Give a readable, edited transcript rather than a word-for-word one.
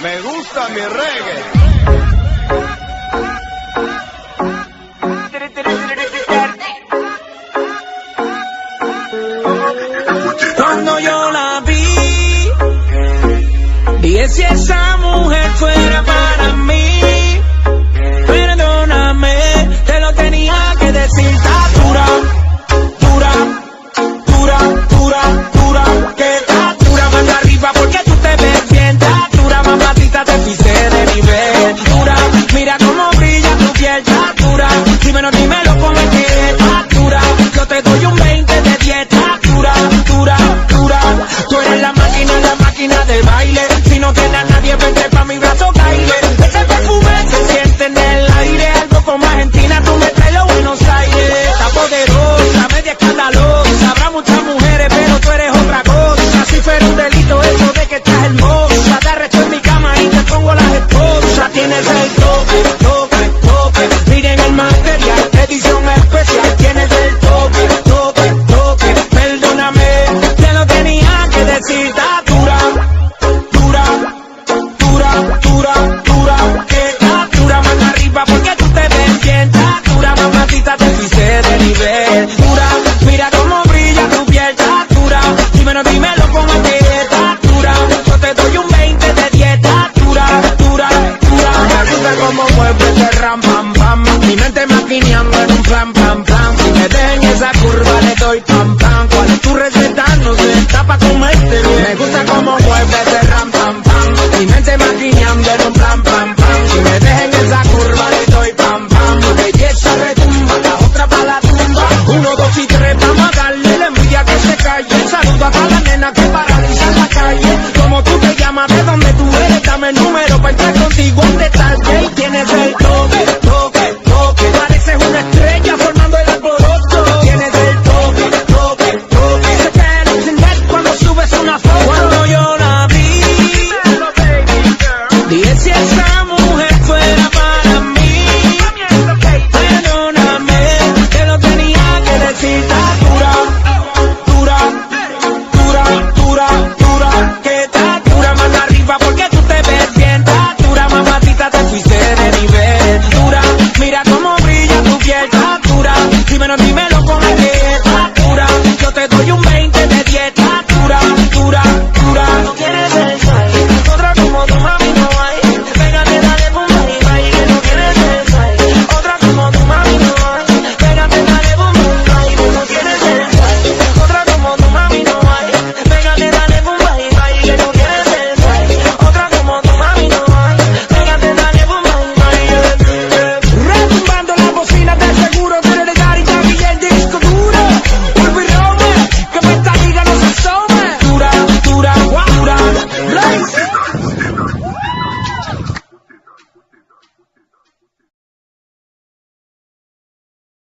Me gusta mi reggae. Cuando yo la vi, dije si esa mujer fuera para mí, perdóname, te lo tenía que decir. Está dura, dura, dura, dura, dura, que está dura, manda arriba porque tú te ves bien. Está dura, mamacita, te pise de nivel. Dura, mira cómo brilla tu piel. Está dura, dímelo con el que está dura. Yo te doy un 20 de 10. Está dura, dura, dura. Tú eres la máquina de baile. Si no tienes a nadie, vente pa' mi brazo, baile. Ese perfume se siente en el aire. Algo como Argentina, tú me traes los Buenos Aires. Está poderosa, media escandalosa. Habrá muchas mujeres, pero tú eres otra cosa. Si fuera un delito eso de que estás hermosa, te arresto en mi cama y te pongo las esposas. Tienes el toque, toque, toque. Miren el material, edición especial. Tienes el toque, toque, toque. Perdóname, te lo tenía que decir. Está dura, dura, dura, dura, dura. Que está dura, mano arriba porque tú te ves bien. Está dura, mamacita, te pise de nivel. Dura, mira cómo brilla tu piel. Está dura, dímelo con el que está dura. Yo te doy un 20 de 10. Está dura, dura, dura. Me gusta cómo mueve ese ram, pam, pam. Mi mente maquineando en un plan, plan, plan. Si me den esa curva le doy pam, pam. ¿Cuál es tu receta? No sé, está pa' comerte bien. Me gusta cómo mueve ese ram, pam, pam. Mi mente maquineando en un plan, pam, pam. Si me dejen esa curva le doy pam, pam. Belleza retumba, la otra pa' la tumba. 1, 2 y 3, vamos a darle la envidia que se calle. Saluda a toda la nena que paralizan la calle. Como tú te llamas, de dónde tú eres, dame el número pa' entrar contigo. ¿Dónde estás? ¿Qué tienes el